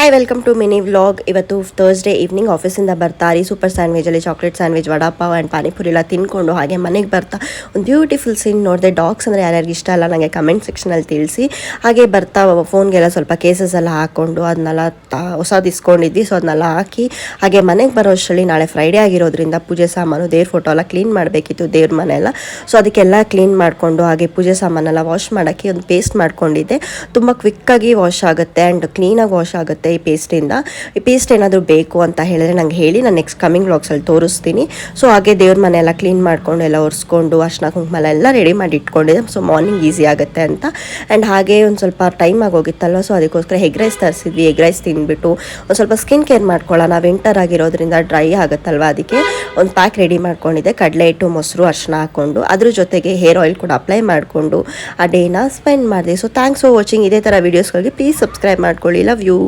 Hi welcome to mini vlog. ಇವತ್ತು Thursday evening ಆಫೀಸಿಂದ ಬರ್ತಾರೆ ಸೂಪರ್ ಸ್ಯಾಂಡ್ವಿಚಲ್ಲಿ chocolate sandwich, vada pav and panipuri ಎಲ್ಲ ತಿನ್ಕೊಂಡು ಹಾಗೆ ಮನೆಗೆ ಬರ್ತಾ ಒಂದು ಬ್ಯೂಟಿಫುಲ್ ಸೀನ್ ನೋಡಿದೆ. ಡಾಗ್ಸ್ ಅಂದರೆ ಯಾರ್ಯಾರಿಗೆ ಇಷ್ಟ ಅಲ್ಲ ನನಗೆ ಕಮೆಂಟ್ ಸೆಕ್ಷನಲ್ಲಿ ತಿಳಿಸಿ. ಹಾಗೆ ಬರ್ತಾ ಫೋನ್ಗೆಲ್ಲ ಸ್ವಲ್ಪ ಕೇಸಸ್ ಎಲ್ಲ ಹಾಕ್ಕೊಂಡು ಅದನ್ನೆಲ್ಲ ಹೊಸದು ಇಸ್ಕೊಂಡಿದ್ವಿ, ಸೊ ಅದನ್ನೆಲ್ಲ ಹಾಕಿ ಹಾಗೆ ಮನೆಗೆ ಬರೋ ಅಷ್ಟರಲ್ಲಿ ನಾಳೆ ಫ್ರೈಡೇ ಆಗಿರೋದ್ರಿಂದ ಪೂಜೆ ಸಾಮಾನು, ದೇವ್ರ ಫೋಟೋ ಎಲ್ಲ ಕ್ಲೀನ್ ಮಾಡಬೇಕಿತ್ತು, ದೇವ್ರ ಮನೆಯೆಲ್ಲ. ಸೊ ಅದಕ್ಕೆಲ್ಲ ಕ್ಲೀನ್ ಮಾಡಿಕೊಂಡು ಹಾಗೆ ಪೂಜೆ ಸಾಮಾನೆಲ್ಲ ವಾಶ್ ಮಾಡೋಕ್ಕೆ ಒಂದು ಪೇಸ್ಟ್ ಮಾಡ್ಕೊಂಡಿದ್ದೆ. ತುಂಬ ಕ್ವಿಕ್ಕಾಗಿ ವಾಶ್ ಆಗುತ್ತೆ ಆ್ಯಂಡ್ ಕ್ಲೀನಾಗಿ ವಾಶ್ ಆಗುತ್ತೆ ಈ ಪೇಸ್ಟಿಂದ. ಈ ಪೇಸ್ಟ್ ಏನಾದರೂ ಬೇಕು ಅಂತ ಹೇಳಿದ್ರೆ ನಂಗೆ ಹೇಳಿ, ನಾನು ನೆಕ್ಸ್ಟ್ ಕಮಿಂಗ್ ವ್ಲಾಗ್ಸಲ್ಲಿ ತೋರಿಸ್ತೀನಿ. ಸೊ ಹಾಗೆ ದೇವ್ರ ಮನೆ ಎಲ್ಲ ಕ್ಲೀನ್ ಮಾಡ್ಕೊಂಡು ಎಲ್ಲ ಒರೆಸ್ಕೊಂಡು ಅರ್ಶಿನ ಕುಂಕುಮ ಎಲ್ಲ ರೆಡಿ ಮಾಡಿ ಇಟ್ಕೊಂಡಿದ್ದೆ, ಸೊ ಮಾರ್ನಿಂಗ್ ಈಸಿ ಆಗುತ್ತೆ ಅಂತ. ಆ್ಯಂಡ್ ಹಾಗೆ ಒಂದು ಸ್ವಲ್ಪ ಟೈಮ್ ಆಗೋಗಿತ್ತಲ್ವ, ಸೊ ಅದಕ್ಕೋಸ್ಕರ ಎಗ್ ರೈಸ್ ತರಿಸಿದ್ವಿ. ಎಗ್ ರೈಸ್ ತಿಂದ್ಬಿಟ್ಟು ಒಂದು ಸ್ವಲ್ಪ ಸ್ಕಿನ್ ಕೇರ್ ಮಾಡ್ಕೊಳ್ಳೋಣ, ವಿಂಟರ್ ಆಗಿರೋದ್ರಿಂದ ಡ್ರೈ ಆಗುತ್ತಲ್ವ, ಅದಕ್ಕೆ ಒಂದು ಪ್ಯಾಕ್ ರೆಡಿ ಮಾಡ್ಕೊಂಡಿದ್ದೆ. ಕಡಲೆ ಹಿಟ್ಟು, ಮೊಸರು, ಅರ್ಶಿನ ಹಾಕ್ಕೊಂಡು ಅದ್ರ ಜೊತೆಗೆ ಹೇರ್ ಆಯಿಲ್ ಕೂಡ ಅಪ್ಲೈ ಮಾಡಿಕೊಂಡು ಆ ಡೇನ ಸ್ಪೆಂಡ್ ಮಾಡಿದೆ. So thanks for watching. ಇದೇ ಥರ ವೀಡಿಯೋಸ್ಗಳಿಗೆ ಪ್ಲೀಸ್ ಸಬ್ಸ್ಕ್ರೈಬ್ ಮಾಡ್ಕೊಳ್ಳಿ. Love you.